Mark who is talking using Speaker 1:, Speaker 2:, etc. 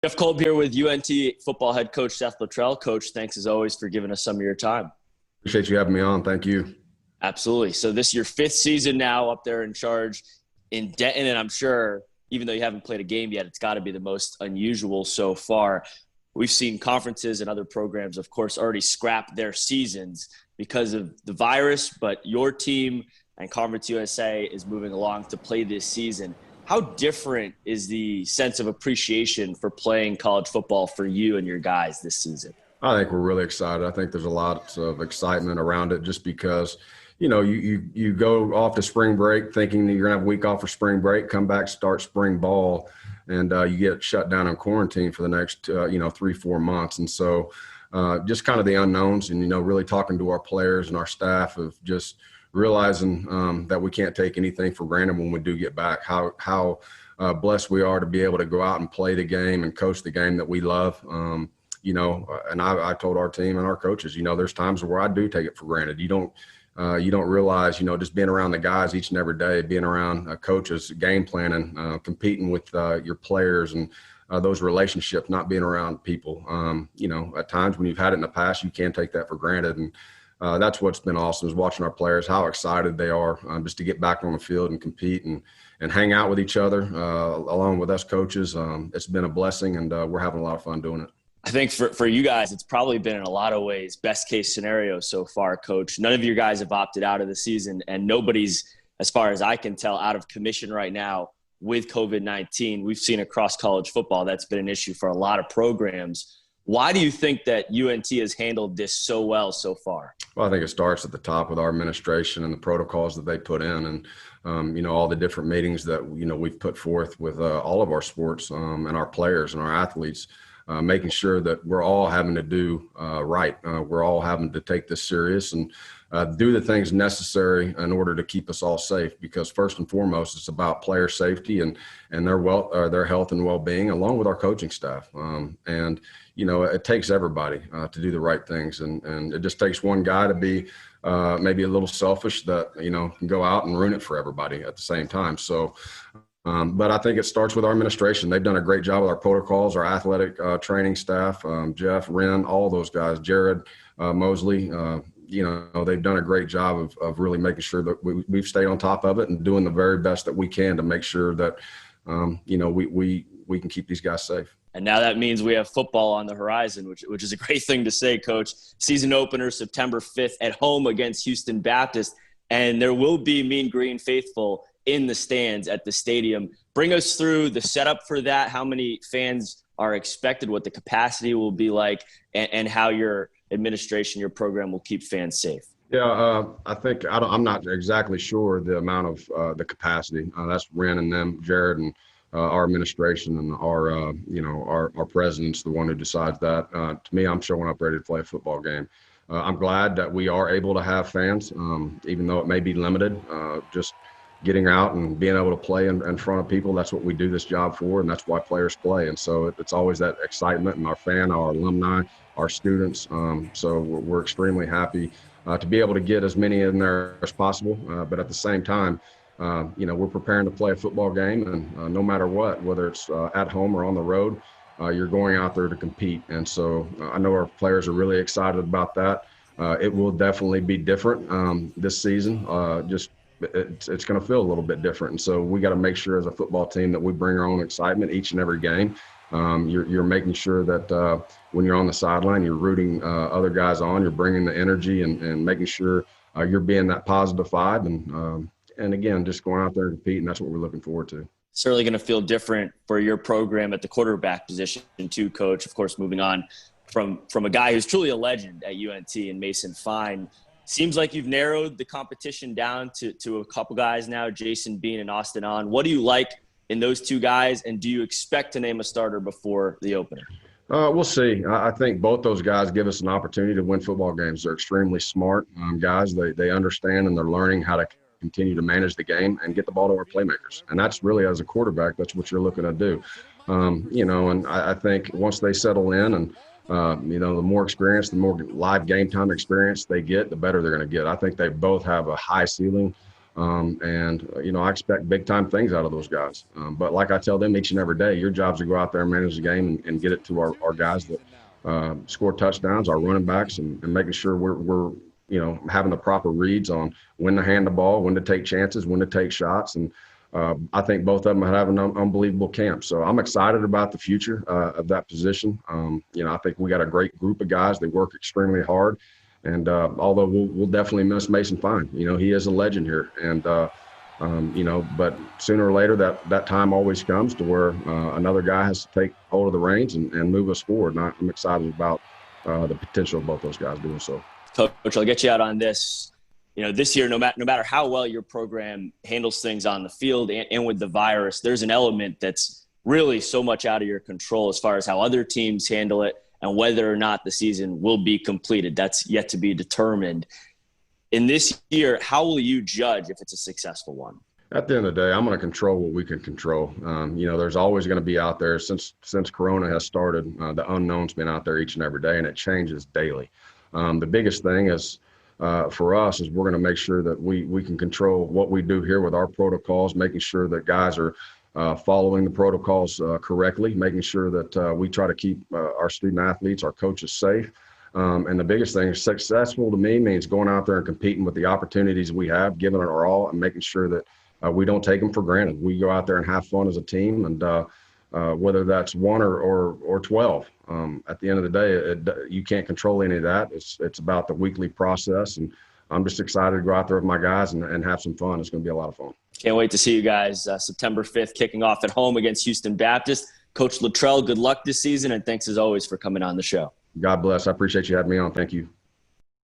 Speaker 1: Jeff Kolb here with UNT football head coach Seth Littrell. Coach, thanks as always for giving us some of your time.
Speaker 2: Appreciate you having me on. Thank you.
Speaker 1: Absolutely. So this is your fifth season now up there in charge in Denton, and I'm sure even though you haven't played a game yet, it's got to be the most unusual so far. We've seen conferences and other programs, of course, already scrap their seasons because of the virus, but your team and Conference USA is moving along to play this season. How different is the sense of appreciation for playing college football for you and your guys this season?
Speaker 2: I think we're really excited. I think there's a lot of excitement around it just because, you go off to spring break thinking that you're going to have a week off for spring break, come back, start spring ball, and you get shut down in quarantine for the next, 3-4 months. And so just kind of the unknowns and, really talking to our players and our staff of just realizing that we can't take anything for granted when we do get back, how blessed we are to be able to go out and play the game and coach the game that we love. And I told our team and our coaches, there's times where I do take it for granted. You don't realize, just being around the guys each and every day, being around coaches, game planning, competing with your players and those relationships, not being around people. At times when you've had it in the past, you can take that for granted. And that's what's been awesome is watching our players, how excited they are just to get back on the field and compete and hang out with each other along with us coaches. It's been a blessing, and we're having a lot of fun doing it.
Speaker 1: I think for you guys, it's probably been in a lot of ways best case scenario so far, Coach. None of your guys have opted out of the season, and nobody's, as far as I can tell, out of commission right now with COVID-19. We've seen across college football that's been an issue for a lot of programs. Why do you think that UNT has handled this so well so far?
Speaker 2: Well, I think it starts at the top with our administration and the protocols that they put in and, all the different meetings that, we've put forth with all of our sports and our players and our athletes, making sure that we're all having to do right. We're all having to take this serious and do the things necessary in order to keep us all safe, because first and foremost, it's about player safety and their health and well-being, along with our coaching staff. It takes everybody to do the right things. And it just takes one guy to be maybe a little selfish that, can go out and ruin it for everybody at the same time. So, but I think it starts with our administration. They've done a great job with our protocols, our athletic training staff, Jeff, Wren, all those guys, Jared, Mosley, they've done a great job of really making sure that we've stayed on top of it and doing the very best that we can to make sure that, we can keep these guys safe.
Speaker 1: And now that means we have football on the horizon, which is a great thing to say, Coach. Season opener September 5th at home against Houston Baptist. And there will be Mean Green faithful in the stands at the stadium. Bring us through the setup for that, how many fans are expected, what the capacity will be like, and how your administration, your program will keep fans safe.
Speaker 2: Yeah, I think I'm not exactly sure the amount of the capacity. That's Wren and them, Jared and our administration and our president's the one who decides that. To me, I'm showing up ready to play a football game. I'm glad that we are able to have fans, even though it may be limited. Just getting out and being able to play in front of people, that's what we do this job for, and that's why players play. And so it's always that excitement, and our alumni, our students. So we're extremely happy to be able to get as many in there as possible. But at the same time, we're preparing to play a football game, and no matter what, whether it's at home or on the road, you're going out there to compete. And so I know our players are really excited about that. It will definitely be different this season. It's going to feel a little bit different. And so we got to make sure as a football team that we bring our own excitement each and every game. You're making sure that when you're on the sideline, you're rooting other guys on, you're bringing the energy and making sure you're being that positive vibe. And again, just going out there and compete, and that's what we're looking forward to.
Speaker 1: Certainly going to feel different for your program at the quarterback position too, Coach. Of course, moving on from a guy who's truly a legend at UNT and Mason Fine. Seems like you've narrowed the competition down to a couple guys now, Jason Bean and Austin On. What do you like in those two guys, and do you expect to name a starter before the opener?
Speaker 2: We'll see. I think both those guys give us an opportunity to win football games. They're extremely smart guys. They understand and they're learning how to continue to manage the game and get the ball to our playmakers. And that's really, as a quarterback, that's what you're looking to do. And I think once they settle in and the more experience, the more live game time experience they get, the better they're going to get. I think they both have a high ceiling I expect big time things out of those guys. But like I tell them each and every day, your job is to go out there and manage the game and get it to our guys that score touchdowns, our running backs, and making sure we're having the proper reads on when to hand the ball, when to take chances, when to take shots. And I think both of them have an unbelievable camp. So I'm excited about the future of that position. I think we got a great group of guys. They work extremely hard. And although we'll definitely miss Mason Fine, he is a legend here. And, but sooner or later that time always comes to where another guy has to take hold of the reins and move us forward. And I'm excited about the potential of both those guys doing so.
Speaker 1: Coach, I'll get you out on this. This year, no matter how well your program handles things on the field and with the virus, there's an element that's really so much out of your control as far as how other teams handle it and whether or not the season will be completed. That's yet to be determined. In this year, how will you judge if it's a successful one?
Speaker 2: At the end of the day, I'm going to control what we can control. There's always going to be out there since Corona has started, the unknown's been out there each and every day, and it changes daily. The biggest thing is for us is we're going to make sure that we can control what we do here with our protocols, making sure that guys are following the protocols correctly, making sure that we try to keep our student athletes, our coaches safe. And the biggest thing is successful to me means going out there and competing with the opportunities we have, giving it our all, and making sure that we don't take them for granted. We go out there and have fun as a team, and whether that's 1 or 12. At the end of the day, you can't control any of that. It's about the weekly process, and I'm just excited to go out there with my guys and have some fun. It's going to be a lot of fun.
Speaker 1: Can't wait to see you guys September 5th, kicking off at home against Houston Baptist. Coach Littrell, good luck this season, and thanks as always for coming on the show.
Speaker 2: God bless. I appreciate you having me on. Thank you.